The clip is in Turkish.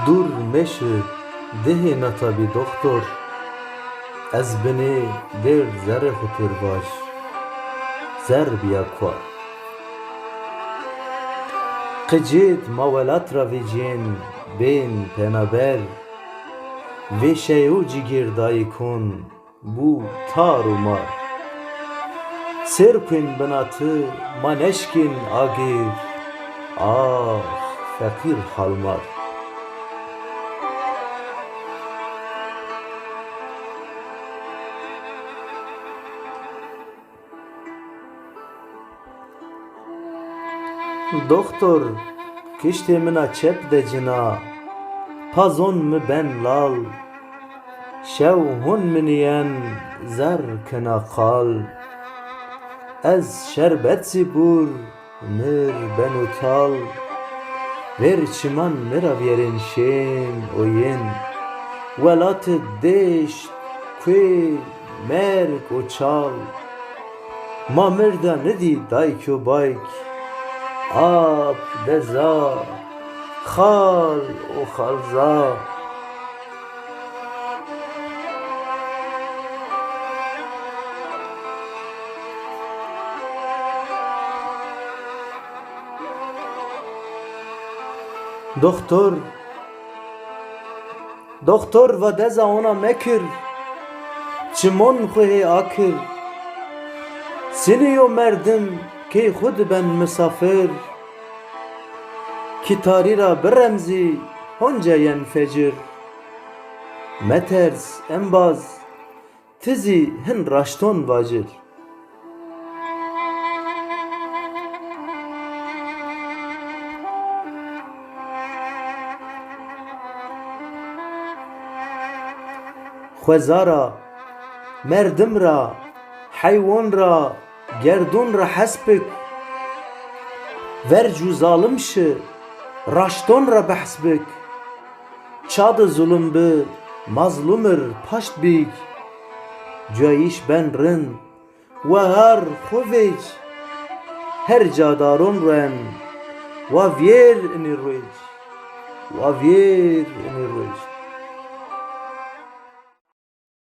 Dur meşi dehi natabi doktor, ez beni der zerre xutir baş, zer biya kwa. Qicit mavelat ravicin ben penaber, ve şeyu cigir dayikun bu tarumar. Serpin binatı maneşkin agir, ah fakir halmar. Doktor kişti mina çep de cina, pazon mu ben lal, şevhun miniyen zer kena kal. Ez şerbet zibur mir ben utal, ver çiman mira verin şen oyen, velat deş kwe merk o çal. Ma mirda nedi dayk o bayk, ab deza khal o khalza. Doktor ve deza ona mekir, çimon xuhi akir. Siniyo merdim ki khud ben misafir, ki tarira biremzi honca yen fecir. Meters embaz tizi hin raşton vacir. Xwezara, merdim ra, hayvan ra, gerdun ra hesbik. Vercu zalim şi, raşton ra behsbik. Çadı zulüm bi, mazlumir paşt bik. Cayiş ben rin, ve her xuvic. Her cadarun ren, ve vier ini ruic.